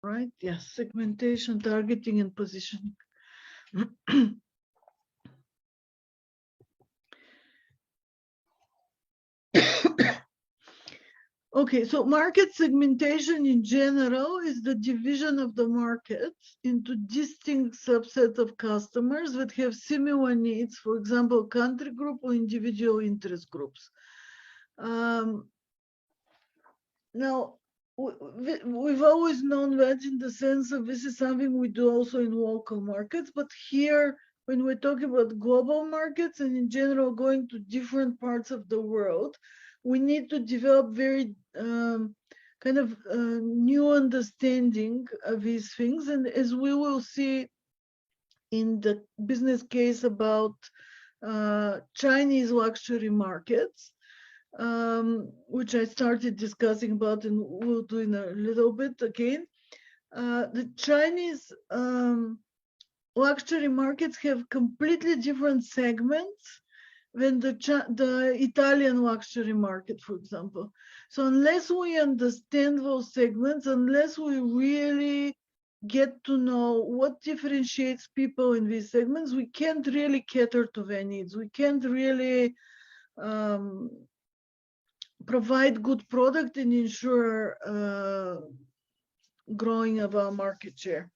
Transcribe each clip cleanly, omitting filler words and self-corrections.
right? Yes, segmentation, targeting, and positioning. Okay, so market segmentation in general is the division of the market into distinct subsets of customers that have similar needs, for example, country group or individual interest groups. Now, we've always known that in the sense of this is something we do also in local markets, but here, when we're talking about global markets and in general going to different parts of the world, we need to develop very new understanding of these things. And as we will see in the business case about Chinese luxury markets, which I started discussing about and we'll do in a little bit again. The Chinese luxury markets have completely different segments than the Italian luxury market, for example. So unless we understand those segments, unless we really get to know what differentiates people in these segments, we can't really cater to their needs. We can't really provide good product and ensure growing of our market share.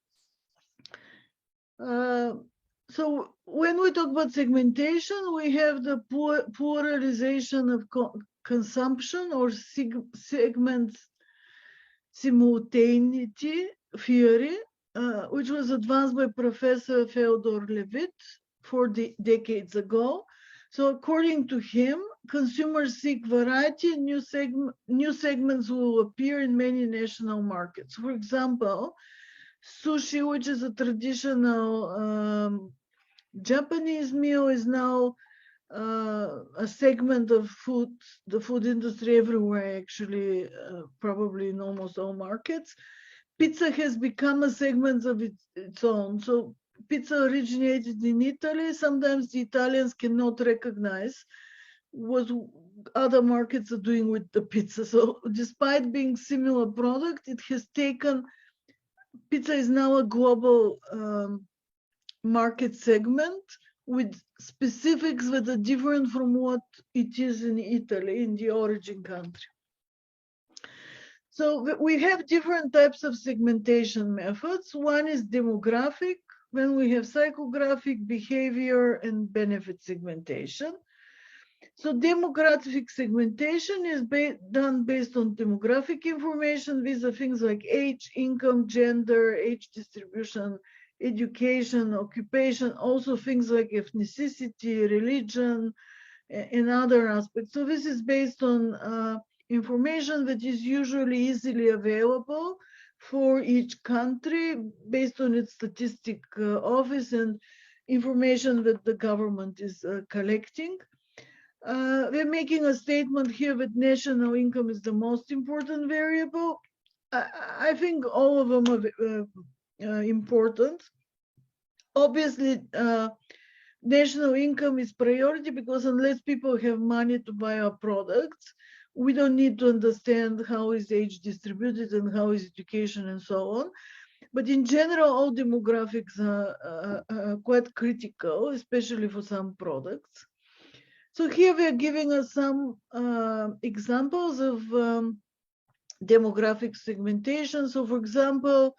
So when we talk about segmentation, we have the polarization of consumption or segment simultaneity theory, which was advanced by Professor Theodor Levitt 4 decades ago. So according to him, consumers seek variety and new segments will appear in many national markets. For example, sushi, which is a traditional Japanese meal, is now a segment of food, the food industry everywhere, actually, probably in almost all markets. Pizza has become a segment of its own. So pizza originated in Italy. Sometimes the Italians cannot recognize what other markets are doing with the pizza. So despite being similar product, it has taken, pizza is now a global market segment with specifics that are different from what it is in Italy, in the origin country. So we have different types of segmentation methods. One is demographic, then we have psychographic, behavior, and benefit segmentation. So demographic segmentation is done based on demographic information. These are things like age, income, gender, age distribution, education, occupation, also things like ethnicity, religion, and other aspects. So this is based on information that is usually easily available for each country based on its statistic office and information that the government is collecting. We're making a statement here that national income is the most important variable. I think all of them are important. Obviously, national income is priority because unless people have money to buy our products, we don't need to understand how is age distributed and how is education and so on. But in general, all demographics are quite critical, especially for some products. So here we are giving us some examples of demographic segmentation. So for example,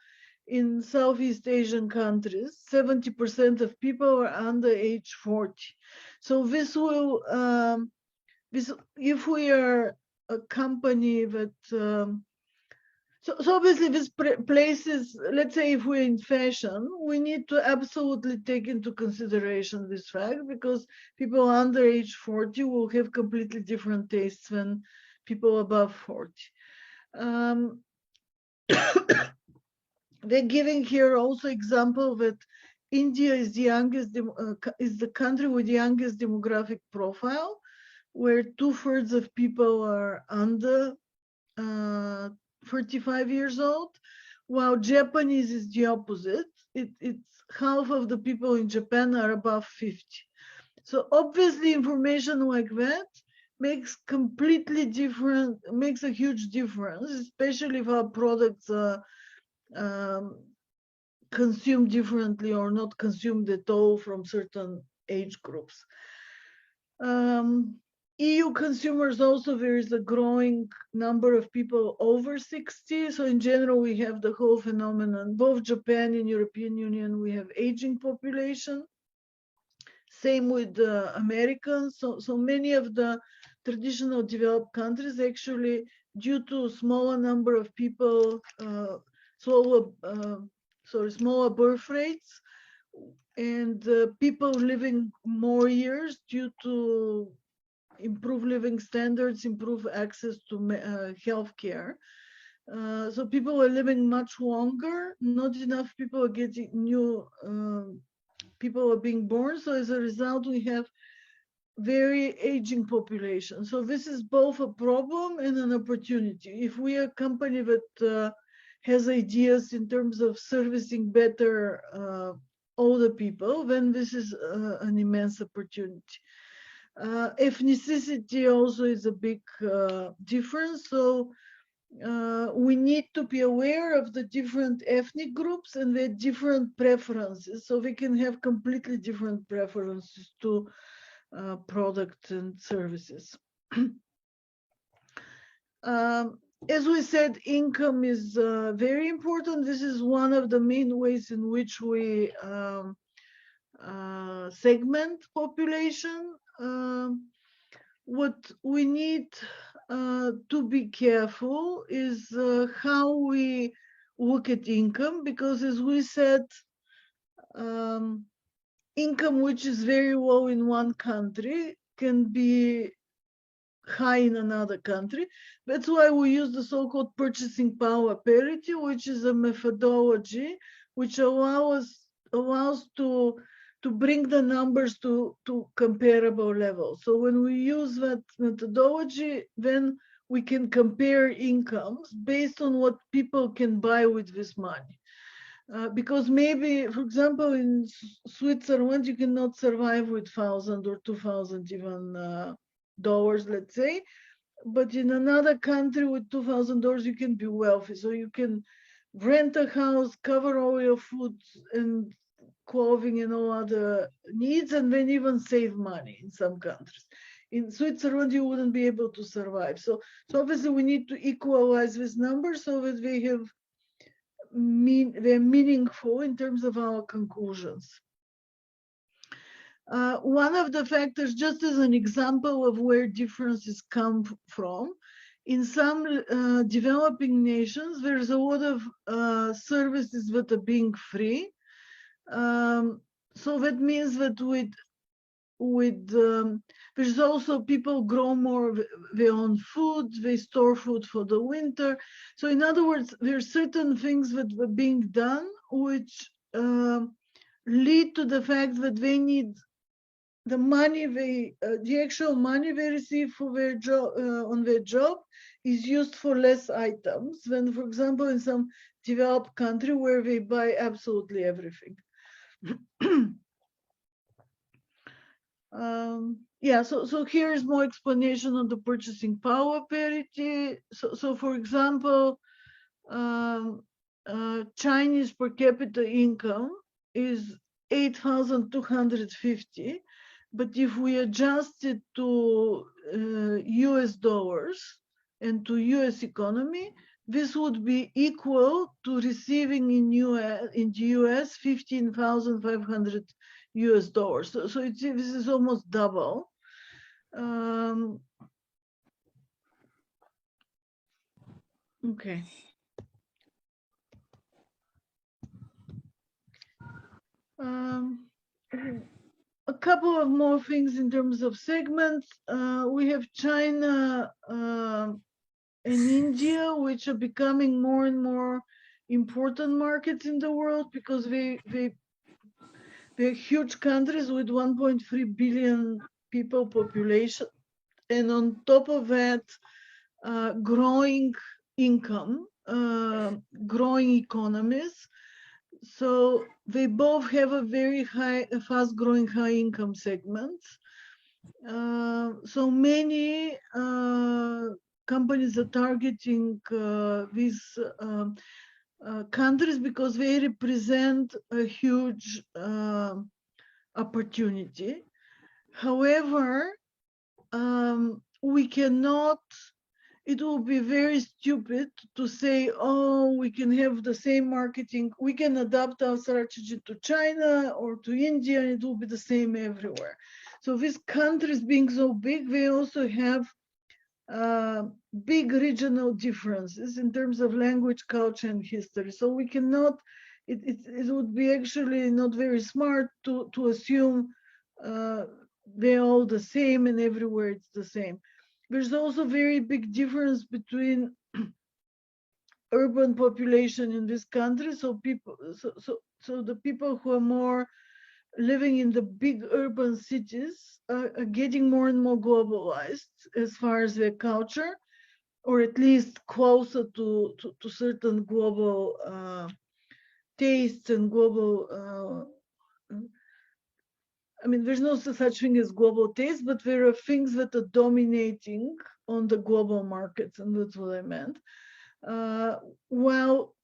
in Southeast Asian countries, 70% of people are under age 40. So this will, if we are a company that, so obviously this places, let's say if we're in fashion, we need to absolutely take into consideration this fact because people under age 40 will have completely different tastes than people above 40. They're giving here also example that India is the youngest, is the country with the youngest demographic profile, where 2/3 of people are under 35 years old, while Japanese is the opposite. It's half of the people in Japan are above 50. So obviously information like that makes completely different, makes a huge difference, especially if our products are consume differently or not consumed at all from certain age groups. EU consumers also, there is a growing number of people over 60. So in general, we have the whole phenomenon, both Japan and European Union, we have aging population. Same with the Americans. So many of the traditional developed countries actually, due to smaller number of people, smaller birth rates, and people living more years due to improve living standards, improve access to healthcare. So people are living much longer. Not enough people are getting new. People are being born. So as a result, we have very aging population. So this is both a problem and an opportunity. If we are a company that has ideas in terms of servicing better older people, then this is an immense opportunity. Ethnicity also is a big difference. So we need to be aware of the different ethnic groups and their different preferences. So we can have completely different preferences to products and services. As we said, income is very important. This is one of the main ways in which we segment population. What we need to be careful is how we look at income, because as we said, income which is very low in one country can be high in another country. That's why we use the so-called purchasing power parity, which is a methodology which allows to bring the numbers to comparable levels. So when we use that methodology, then we can compare incomes based on what people can buy with this money. Because maybe, for example, in Switzerland, you cannot survive with 1,000 or 2,000 even dollars, let's say. But in another country with $2,000, you can be wealthy. So you can rent a house, cover all your food and clothing and all other needs, and then even save money in some countries. In Switzerland, you wouldn't be able to survive. So obviously we need to equalize this number so that we have they're meaningful in terms of our conclusions. One of the factors, just as an example of where differences come from, in some developing nations, there's a lot of services that are being free. So that means that there's also people grow more of their own food, they store food for the winter. So in other words, there are certain things that were being done which lead to the fact that they need the money the actual money they receive for their job on their job is used for less items than, for example, in some developed country where they buy absolutely everything. So here's more explanation on the purchasing power parity. So for example, Chinese per capita income is 8,250, but if we adjust it to US dollars and to US economy, this would be equal to receiving in the US 15,500 US dollars. So this is almost double. Okay. A couple of more things in terms of segments. We have China and India, which are becoming more and more important markets in the world because they're huge countries with 1.3 billion people population. And on top of that, growing income, growing economies. So they both have a very fast-growing high-income segments. So many companies are targeting these countries because they represent a huge opportunity. However, we cannot, it will be very stupid to say, oh, we can have the same marketing, we can adapt our strategy to China or to India, and it will be the same everywhere. So these countries being so big, they also have big regional differences in terms of language, culture, and history. So we cannot, it would be actually not very smart to assume they're all the same and everywhere it's the same. There's also very big difference between urban population in this country. So people, so the people who are more living in the big urban cities are getting more and more globalized as far as their culture, or at least closer to certain global tastes and global. I mean, there's no such thing as global taste, but there are things that are dominating on the global markets, and that's what I meant. While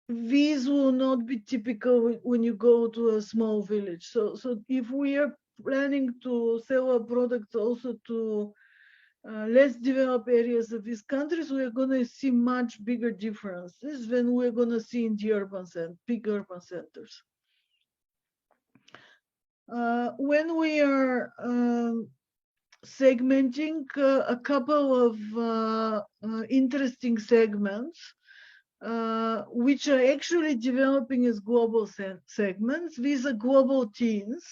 these will not be typical when you go to a small village. So if we are planning to sell our products also to less developed areas of these countries, we are going to see much bigger differences than we're going to see in the big urban centers. When we are segmenting a couple of interesting segments, which are actually developing as global segments. These are global teens.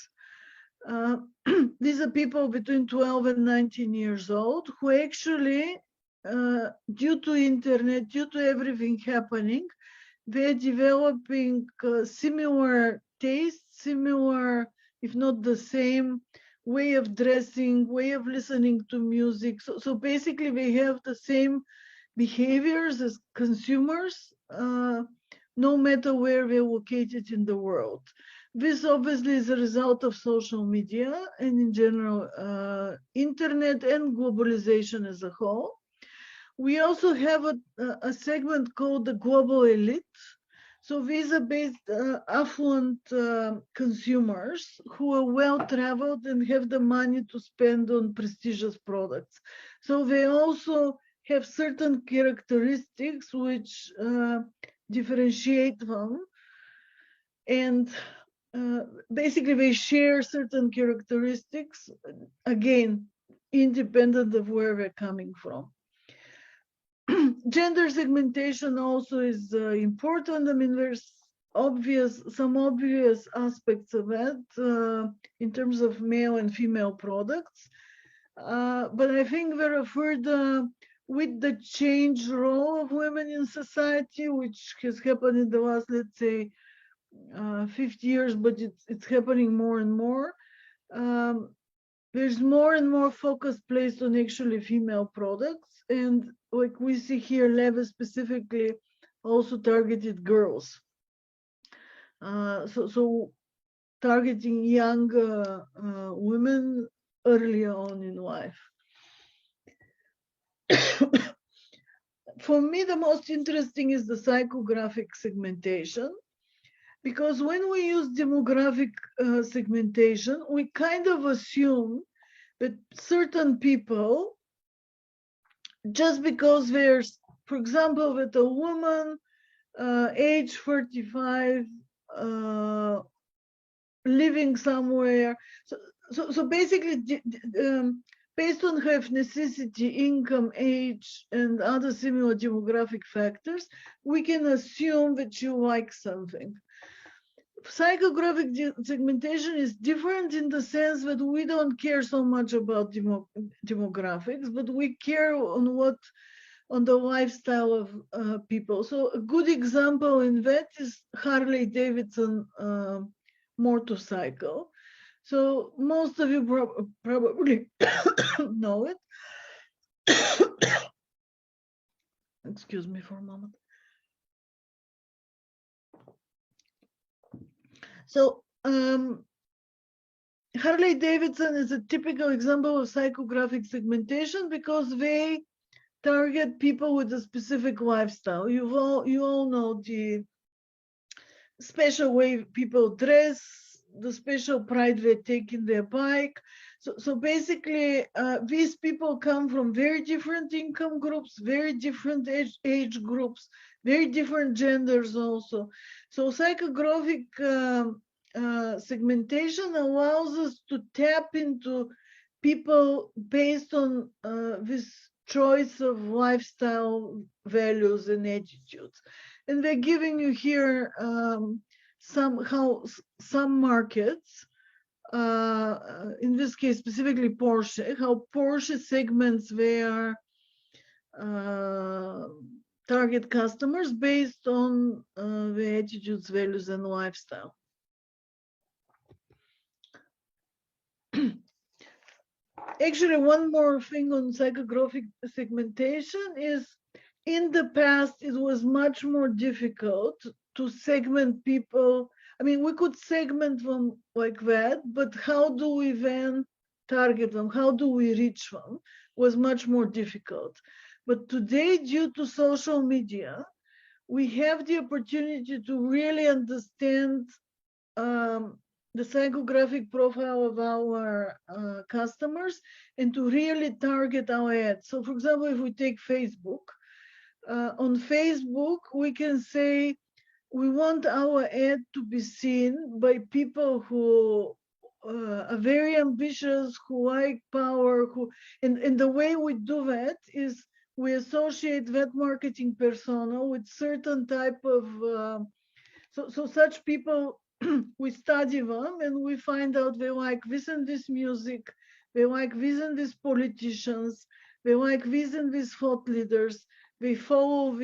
These are people between 12 and 19 years old who actually, due to internet, due to everything happening, they're developing similar tastes, similar, if not the same, way of dressing, way of listening to music. So basically they have the same behaviors as consumers, no matter where they're located in the world. This obviously is a result of social media and in general internet and globalization as a whole. We also have a segment called the global elite. So these are based affluent consumers who are well-traveled and have the money to spend on prestigious products. So they also have certain characteristics which differentiate them, and basically they share certain characteristics, again, independent of where they're coming from. Gender segmentation also is important. I mean, there's some obvious aspects of that in terms of male and female products. But I think there are further, with the changed role of women in society, which has happened in the last, let's say, 50 years, but it's happening more and more. There's more and more focus placed on actually female products. And like we see here, Leva specifically also targeted girls. So targeting young women earlier on in life. For me, the most interesting is the psychographic segmentation, because when we use demographic segmentation, we kind of assume that certain people, just because there's, for example, that a woman age 35, living somewhere, so basically based on her ethnicity, income, age, and other similar demographic factors, we can assume that she likes something. Psychographic segmentation is different in the sense that we don't care so much about demographics, but we care on the lifestyle of people. So a good example in that is Harley Davidson motorcycle. So most of you probably know it. Excuse me for a moment. So Harley Davidson is a typical example of psychographic segmentation because they target people with a specific lifestyle. You all know the special way people dress, the special pride they take in their bike. So basically, these people come from very different income groups, very different age groups, very different genders also. So psychographic segmentation allows us to tap into people based on this choice of lifestyle values and attitudes. And we're giving you here some markets, in this case specifically Porsche, how Porsche segments their target customers based on the attitudes, values, and lifestyle. Actually, one more thing on psychographic segmentation is, in the past, it was much more difficult to segment people. I mean, we could segment them like that, but how do we then target them? How do we reach them? Was much more difficult. But today, due to social media, we have the opportunity to really understand the psychographic profile of our customers and to really target our ads. So for example, if we take Facebook, on Facebook, we can say we want our ad to be seen by people who are very ambitious, who like power, and the way we do that is we associate that marketing persona with certain type of, so such people, we study them and we find out they like this and this music, they like this and these politicians, they like this and these thought leaders, they follow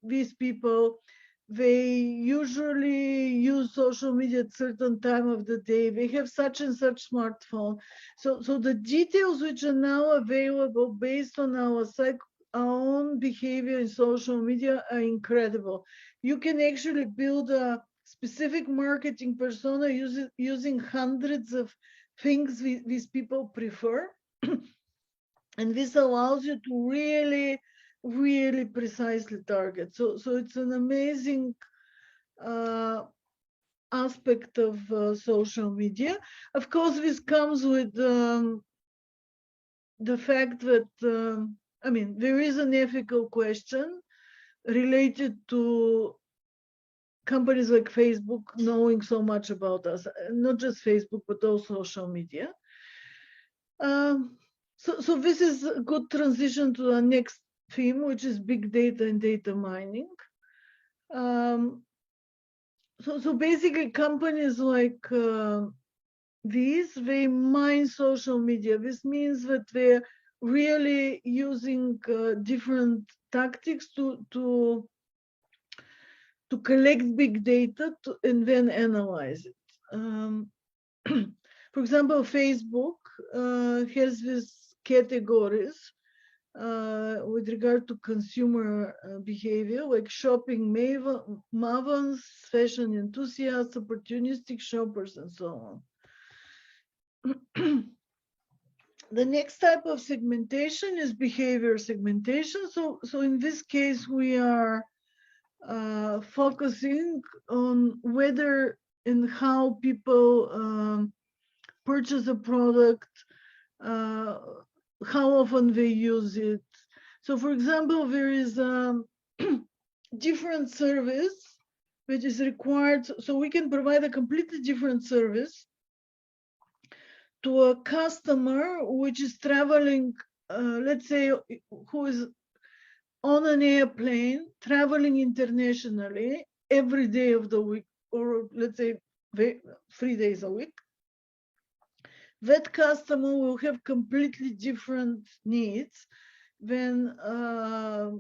these people, they usually use social media at certain time of the day, they have such and such smartphone. So the details which are now available based on our own behavior in social media are incredible. You can actually build a specific marketing persona using hundreds of things these people prefer. And this allows you to really, really precisely target. So it's an amazing aspect of social media. Of course, this comes with the fact that, I mean, there is an ethical question related to companies like Facebook knowing so much about us, not just Facebook, but also social media. So this is a good transition to the next theme, which is big data and data mining. So basically companies like these, they mine social media. This means that they're really using different tactics to collect big data and then analyze it. For example, Facebook has these categories with regard to consumer behavior, like shopping mavens, fashion enthusiasts, opportunistic shoppers, and so on. The next type of segmentation is behavior segmentation. So in this case, we are focusing on whether and how people purchase a product, how often they use it. So for example, there is a different service which is required. So we can provide a completely different service to a customer which is traveling, let's say, who is on an airplane, traveling internationally every day of the week, or let's say 3 days a week. That customer will have completely different needs than a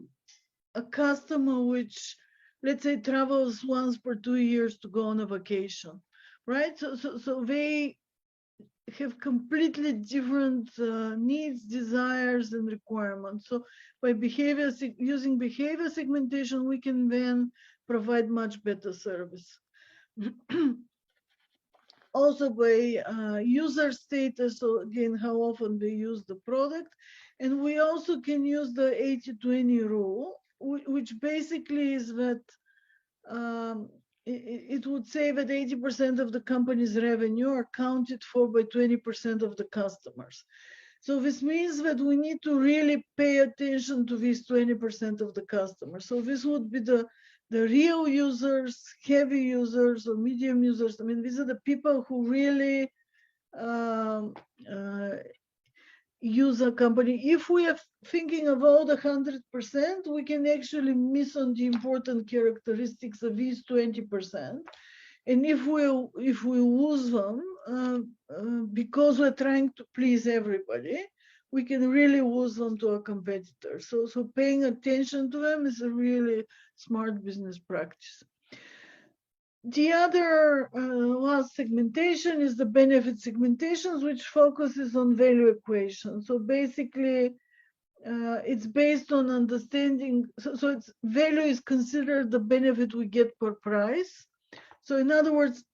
customer which, let's say, travels once per 2 years to go on a vacation, right? So they have completely different needs, desires, and requirements. So by using behavior segmentation, we can then provide much better service. also by user status, so again, how often they use the product. And we also can use the 80-20 rule, which basically is that it would say that 80% of the company's revenue are accounted for by 20% of the customers. So this means that we need to really pay attention to these 20% of the customers. So this would be the real users, heavy users, or medium users. I mean, these are the people who really use a company. If we are thinking of all the 100%, we can actually miss on the important characteristics of these 20%. And if we lose them because we're trying to please everybody, we can really lose them to a competitor. So paying attention to them is a really smart business practice. The other last segmentation is the benefit segmentations, which focuses on value equation. So basically, it's based on understanding. So it's value is considered the benefit we get per price. So in other words,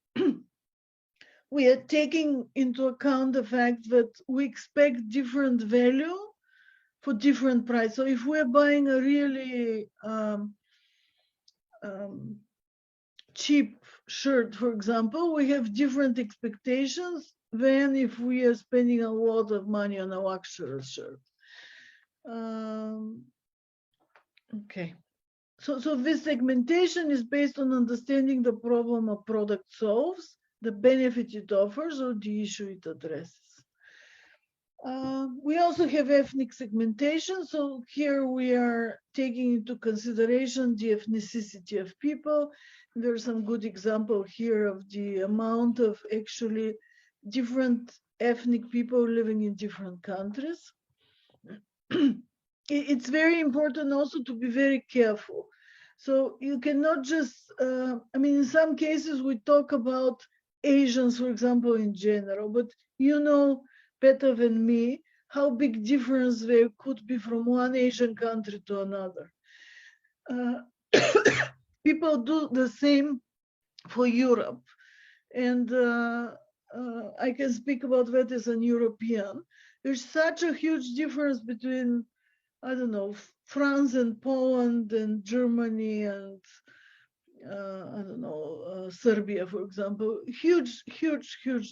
we are taking into account the fact that we expect different value for different price. So if we're buying a really cheap shirt, for example, we have different expectations than if we are spending a lot of money on a luxury shirt. Okay. So this segmentation is based on understanding the problem a product solves, the benefit it offers, or the issue it addresses. We also have ethnic segmentation. So here we are taking into consideration the ethnicity of people. There's some good example here of the amount of actually different ethnic people living in different countries. It's very important also to be very careful. So you cannot just, I mean, in some cases we talk about Asians, for example, in general, but you know better than me how big difference there could be from one Asian country to another. People do the same for Europe. And I can speak about that as an European. There's such a huge difference between, I don't know, France and Poland and Germany and I don't know, Serbia, for example. Huge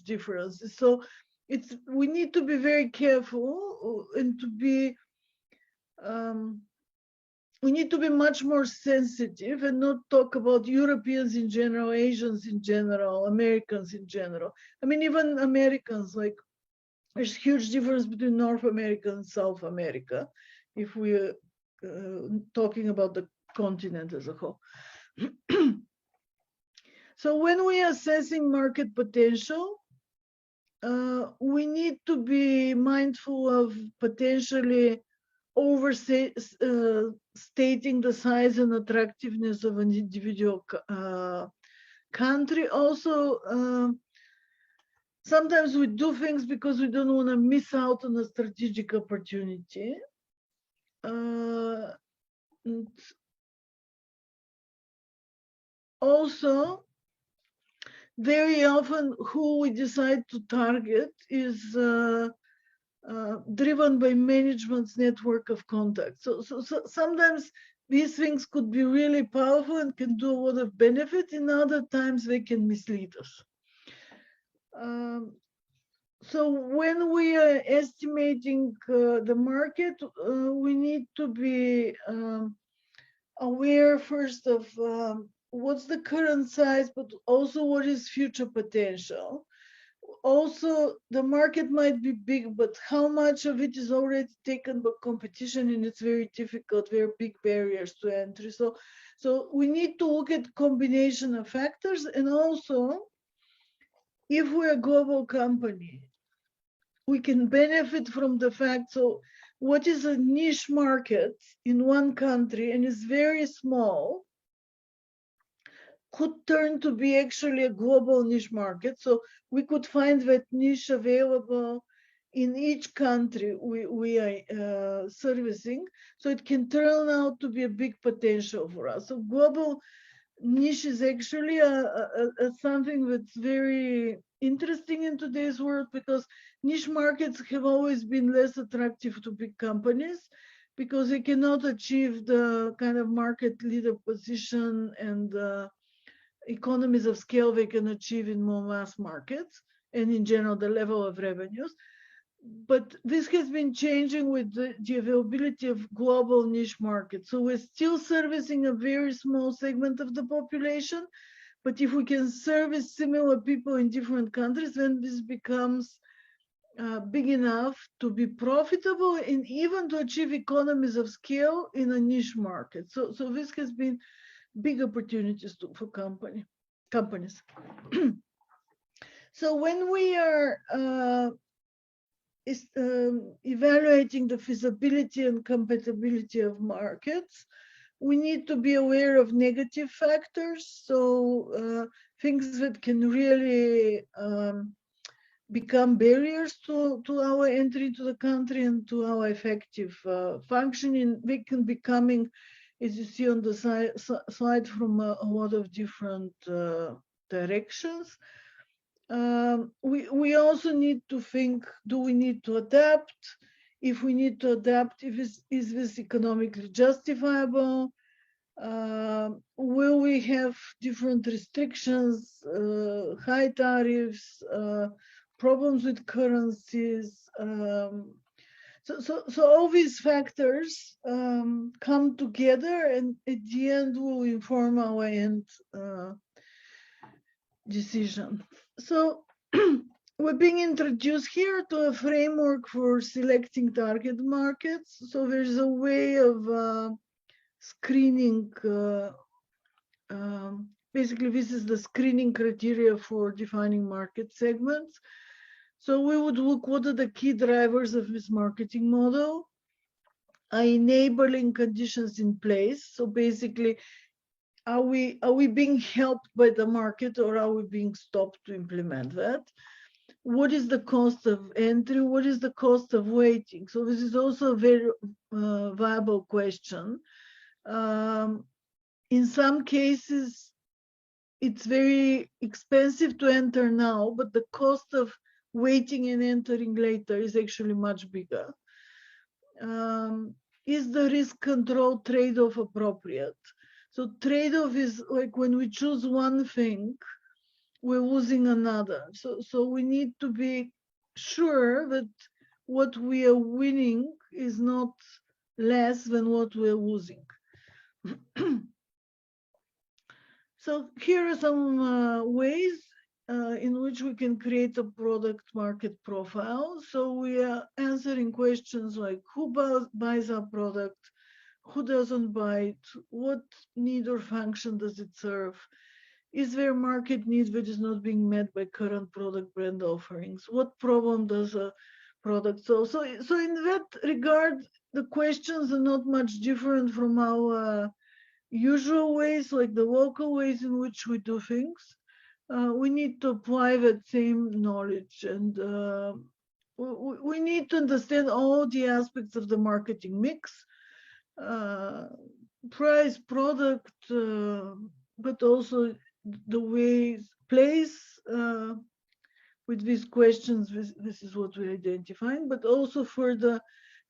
differences. So we need to be very careful and to be we need to be much more sensitive and not talk about Europeans in general, Asians in general, Americans in general. I mean, even Americans, like there's huge difference between North America and South America, if we're talking about the continent as a whole. So when we are assessing market potential, we need to be mindful of potentially stating the size and attractiveness of an individual country. Also, sometimes we do things because we don't want to miss out on a strategic opportunity. Also, very often who we decide to target is driven by management's network of contacts. So sometimes these things could be really powerful and can do a lot of benefit. In other times, they can mislead us. So when we are estimating the market, we need to be aware first of what's the current size, but also what is future potential. Also, the market might be big, but how much of it is already taken by competition, and it's very difficult, very big barriers to entry. So we need to look at combination of factors, and also, if we're a global company, we can benefit from the fact, so what is a niche market in one country and is very small, could turn to be actually a global niche market. So we could find that niche available in each country we are servicing. So it can turn out to be a big potential for us. So global niche is actually something that's very interesting in today's world, because niche markets have always been less attractive to big companies because they cannot achieve the kind of market leader position and economies of scale they can achieve in more mass markets and in general the level of revenues. But this has been changing with the availability of global niche markets. So we're still servicing a very small segment of the population, but if we can service similar people in different countries, then this becomes big enough to be profitable and even to achieve economies of scale in a niche market. So this has been big opportunities for companies. So when we are evaluating the feasibility and compatibility of markets, we need to be aware of negative factors. So things that can really become barriers to our entry into the country and to our effective functioning. They can be coming, as you see on the slide, from a lot of different directions. We also need to think, do we need to adapt? If we need to adapt, is this economically justifiable? Will we have different restrictions, high tariffs, problems with currencies? So all these factors come together and at the end will inform our end decision. So we're being introduced here to a framework for selecting target markets. So there's a way of screening. Basically, this is the screening criteria for defining market segments. So we would look, what are the key drivers of this marketing model? Are enabling conditions in place? So basically, are we being helped by the market, or are we being stopped to implement that? What is the cost of entry? What is the cost of waiting? So this is also a very viable question. In some cases, it's very expensive to enter now, but the cost of waiting and entering later is actually much bigger. Is the risk control trade-off appropriate? So trade-off is like when we choose one thing, we're losing another. So we need to be sure that what we are winning is not less than what we're losing. So here are some ways in which we can create a product market profile. So we are answering questions like who buys our product, who doesn't buy it, what need or function does it serve, is there a market need that is not being met by current product brand offerings, what problem does a product solve. So in that regard, the questions are not much different from our usual ways, like the local ways in which we do things. We need to apply that same knowledge, and we need to understand all the aspects of the marketing mix, price, product, but also the ways, place. With these questions, this is what we're identifying, but also further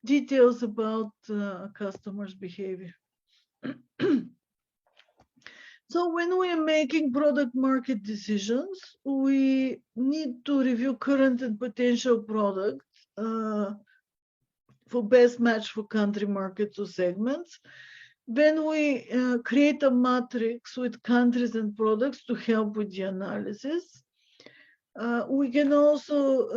details about customers' behavior. So when we are making product market decisions, we need to review current and potential products for best match for country, markets, or segments. Then we create a matrix with countries and products to help with the analysis. We can also,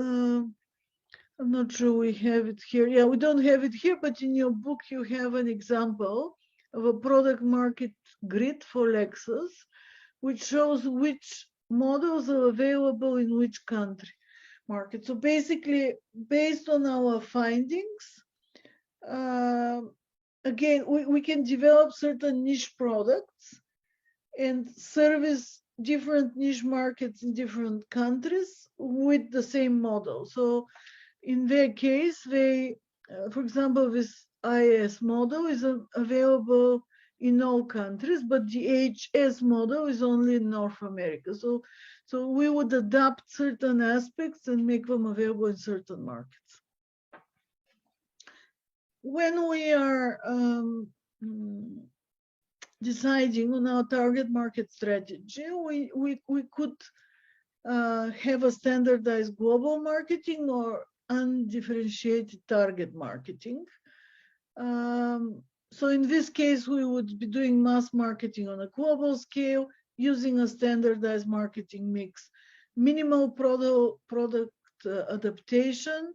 I'm not sure we have it here. Yeah, we don't have it here, but in your book you have an example of a product market grid for Lexus, which shows which models are available in which country market. So basically, based on our findings, again, we can develop certain niche products and service different niche markets in different countries with the same model. So in their case, they, for example, this IAS model is available in all countries, but the HS model is only in North America. So we would adapt certain aspects and make them available in certain markets. When we are deciding on our target market strategy, we could have a standardized global marketing or undifferentiated target marketing. So in this case, we would be doing mass marketing on a global scale, using a standardized marketing mix, minimal product adaptation,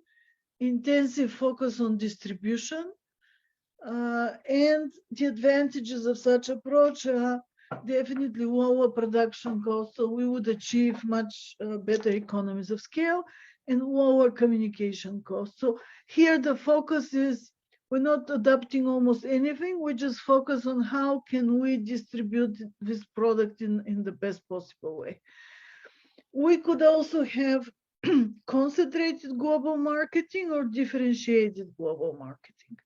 intensive focus on distribution, and the advantages of such approach are definitely lower production costs, so we would achieve much better economies of scale and lower communication costs. So here the focus is, we're not adapting almost anything, we just focus on how can we distribute this product in the best possible way. We could also have concentrated global marketing or differentiated global marketing.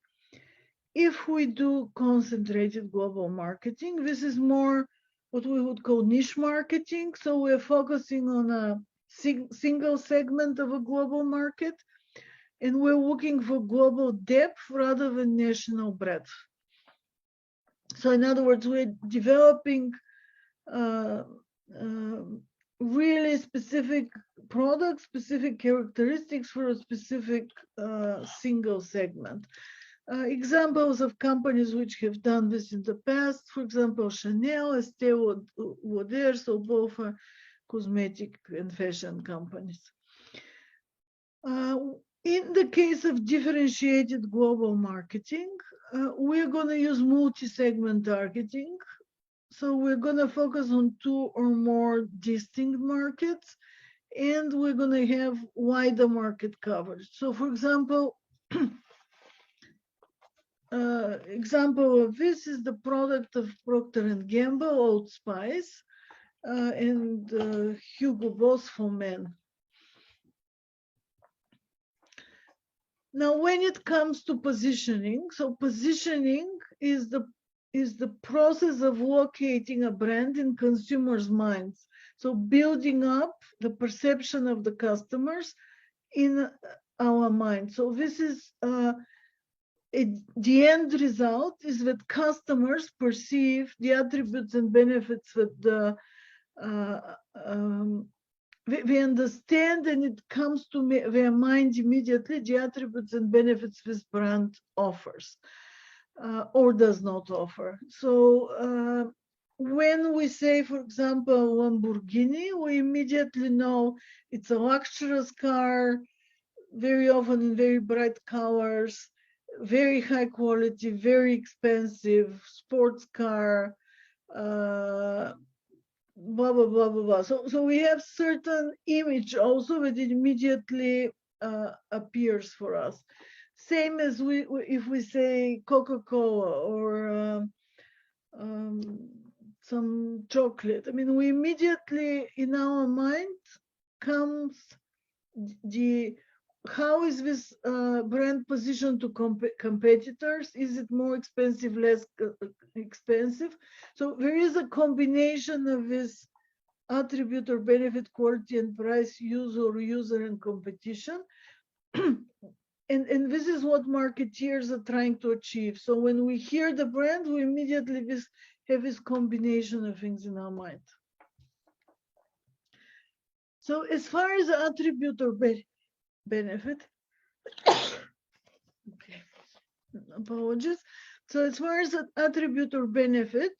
If we do concentrated global marketing, this is more what we would call niche marketing. So we're focusing on a single segment of a global market, and we're looking for global depth rather than national breadth. So in other words, we're developing really specific products, specific characteristics for a specific single segment. Examples of companies which have done this in the past, for example, Chanel, Estée Lauder, so both are cosmetic and fashion companies. In the case of differentiated global marketing, we're going to use multi-segment targeting. So we're going to focus on 2 or more distinct markets, and we're going to have wider market coverage. So for example, example of this is the product of Procter & Gamble, Old Spice, and Hugo Boss for men. Now, when it comes to positioning, so positioning is the process of locating a brand in consumers' minds. So building up the perception of the customers in our mind. So this is the end result is that customers perceive the attributes and benefits that they understand, and it comes to their mind immediately, the attributes and benefits this brand offers or does not offer. So when we say, for example, Lamborghini, we immediately know it's a luxurious car, very often in very bright colors, very high quality, very expensive, sports car, blah, blah, blah, blah, blah. So we have certain image also that it immediately appears for us. Same as if we say Coca-Cola or some chocolate. I mean, we immediately in our mind comes how is this brand positioned to competitors? Is it more expensive, less expensive? So there is a combination of this attribute or benefit, quality and price, use or user and competition. And this is what marketeers are trying to achieve. So when we hear the brand, we immediately have this combination of things in our mind. So as far as attribute or benefit, okay, apologies. So as far as attribute or benefit,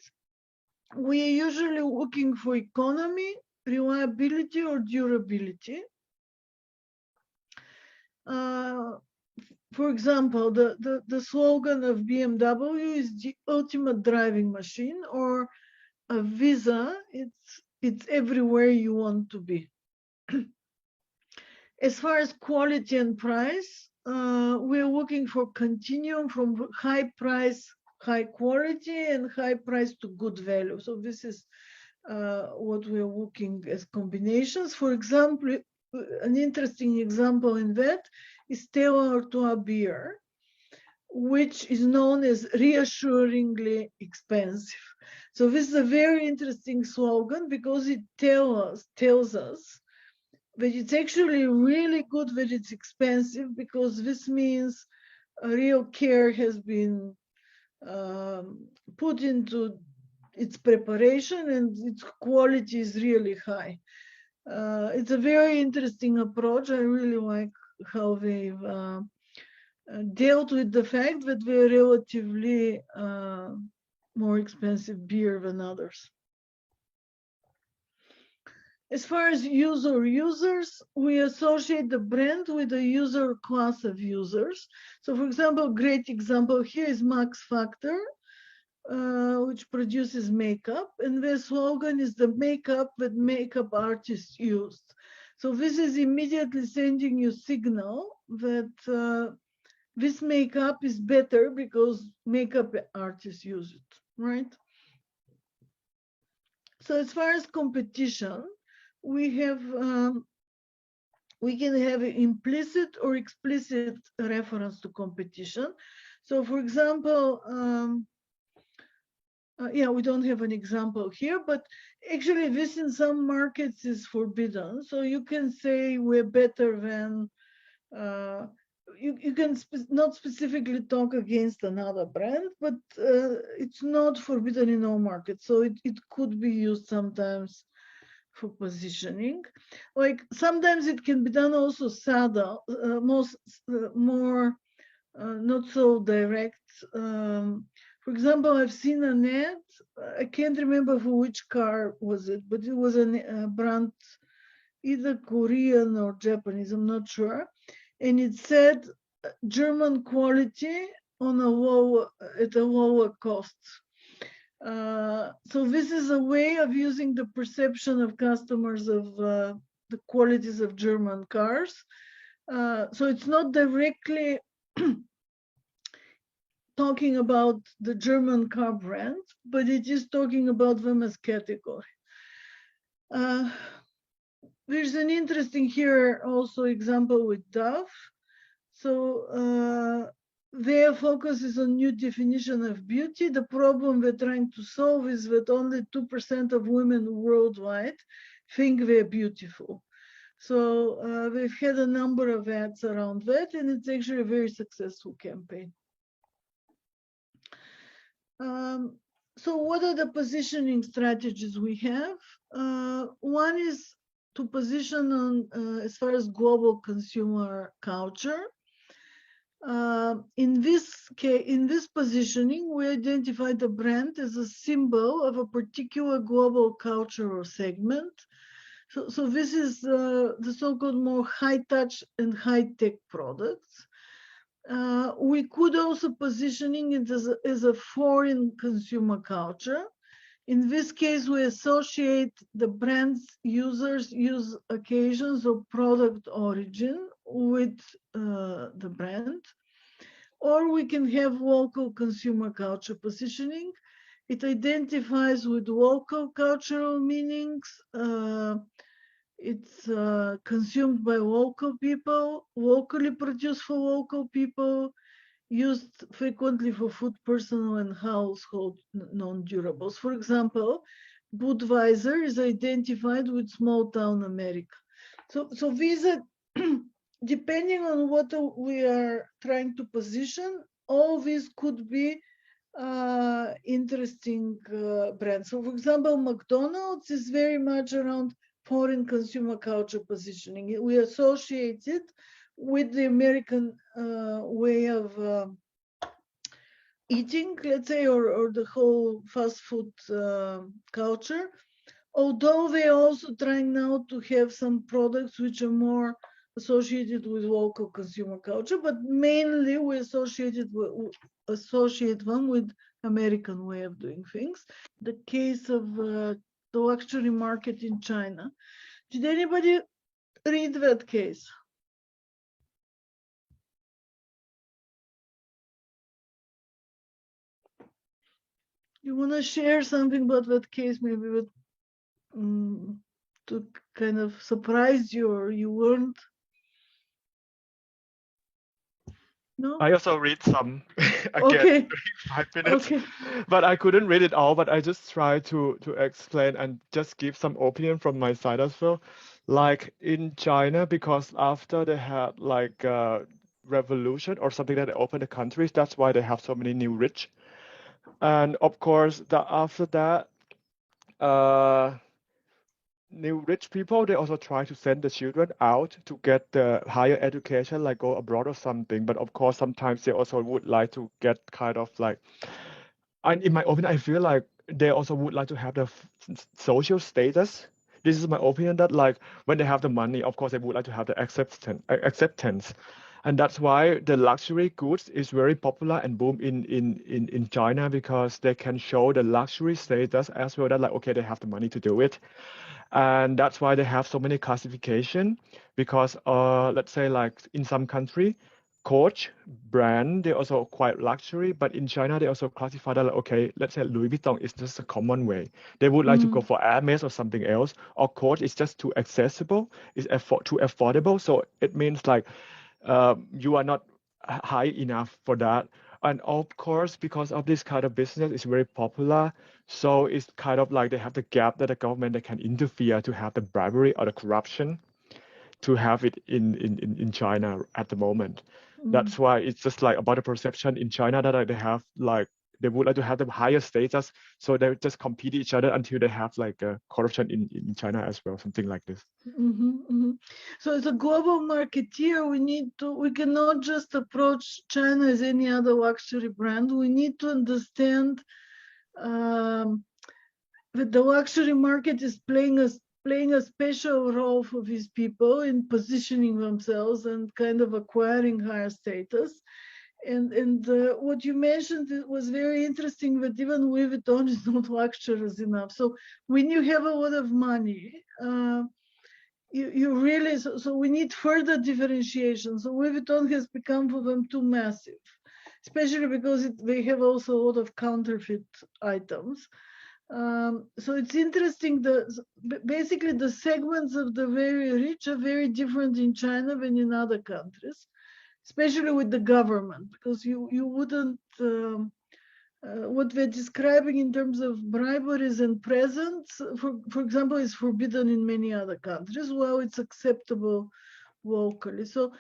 we are usually looking for economy, reliability, or durability. For example, the slogan of BMW is the ultimate driving machine, or a Visa, it's everywhere you want to be. As far as quality and price, we're looking for continuum from high price, high quality, and high price to good value. So this is what we're looking as combinations. For example, an interesting example in that is Stella Artois beer, which is known as reassuringly expensive. So this is a very interesting slogan because it tells us that it's actually really good that it's expensive, because this means real care has been put into its preparation and its quality is really high. It's a very interesting approach. I really like how they've dealt with the fact that we're relatively more expensive beer than others. As far as users, we associate the brand with a user class of users. So for example, great example here is Max Factor, which produces makeup, and their slogan is the makeup that makeup artists used. So this is immediately sending you signal that this makeup is better because makeup artists use it, right? So as far as competition, we can have an implicit or explicit reference to competition. So for example, we don't have an example here, but actually this in some markets is forbidden. So you can say we're better than, you can not specifically talk against another brand, but it's not forbidden in all markets. So it could be used sometimes for positioning. Like sometimes it can be done also subtle, more not so direct. For example, I've seen an ad, I can't remember for which car was it, but it was a brand, either Korean or Japanese, I'm not sure. And it said German quality on at a lower cost. So this is a way of using the perception of customers of the qualities of German cars. So it's not directly talking about the German car brand, but it is talking about them as category. There's an interesting here also example with Dove. So their focus is on new definition of beauty. The problem we're trying to solve is that only 2% of women worldwide think they're beautiful. So they've had a number of ads around that, and it's actually a very successful campaign. So what are the positioning strategies we have? One is to position on as far as global consumer culture. In this positioning, we identify the brand as a symbol of a particular global culture or segment. So this is the so-called more high-touch and high-tech products. We could also positioning it as a foreign consumer culture. In this case, we associate the brand's users use occasions or product origin with the brand. Or we can have local consumer culture positioning. It identifies with local cultural meanings. It's consumed by local people, locally produced for local people, used frequently for food, personal and household non-durables. For example, Budweiser is identified with small town America. So these are, depending on what we are trying to position, all these could be interesting brands. So for example, McDonald's is very much around foreign consumer culture positioning. We associate it with the American way of eating, let's say, or the whole fast food culture. Although they're also trying now to have some products which are more associated with local consumer culture, but mainly we associate them with American way of doing things. The case of the luxury market in China. Did anybody read that case? You want to share something about that case, maybe with, to kind of surprise you or you weren't? No? I also read some again Okay. during 5 minutes, Okay. but I couldn't read it all. But I just try to explain and just give some opinion from my side as well. Like in China, because after they had like revolution or something that they opened the countries, that's why they have so many new rich. And of course, that after that, uh, new rich people, they also try to send the children out to get the higher education, like go abroad or something. But of course, sometimes they also would like to get kind of like, and in my opinion, I feel like they also would like to have the social status. This is my opinion that like when they have the money, of course, they would like to have the acceptance. And that's why the luxury goods is very popular and boom in China because they can show the luxury status as well that like, okay, they have the money to do it. And that's why they have so many classification because let's say like in some country Coach brand they also quite luxury, but in China they also classify that like, okay, let's say Louis Vuitton is just a common way. They would like to go for Hermes or something else, or Coach is just too accessible, is too affordable. So it means like you are not high enough for that. And of course, because of this kind of business is very popular, so it's kind of like they have the gap that the government they can interfere to have the bribery or the corruption to have it in China at the moment. That's why it's just like about the perception in China that like, they have like they would like to have the higher status, so they just compete each other until they have like corruption in China as well, something like this. So as a global marketeer, we cannot just approach China as any other luxury brand. We need to understand that the luxury market is playing a special role for these people in positioning themselves and kind of acquiring higher status. And what you mentioned was very interesting, that even Louis Vuitton is not luxurious enough. So when you have a lot of money, you really, so we need further differentiation. So Louis Vuitton has become for them too massive, especially because they have also a lot of counterfeit items. So it's interesting that basically the segments of the very rich are very different in China than in other countries, especially with the government, because you wouldn't, what we're describing in terms of briberies and presents, for example, is forbidden in many other countries, while it's acceptable locally. So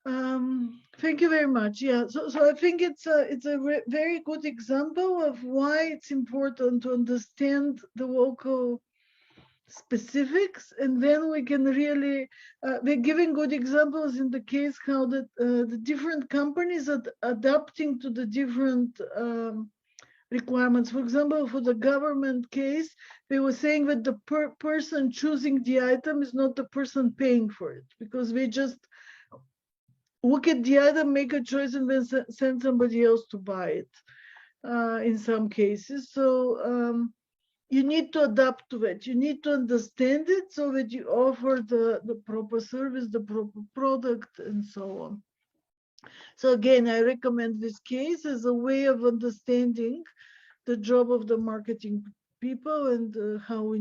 thank you very much. Yeah, so I think it's a very good example of why it's important to understand the local specifics, and then we can really we're giving good examples in the case how the different companies are adapting to the different requirements. For example, for the government case, they were saying that the person choosing the item is not the person paying for it, because they just look at the item, make a choice, and then send somebody else to buy it in some cases. So you need to adapt to it. You need to understand it so that you offer the proper service, the proper product, and so on. So again, I recommend this case as a way of understanding the job of the marketing people and how we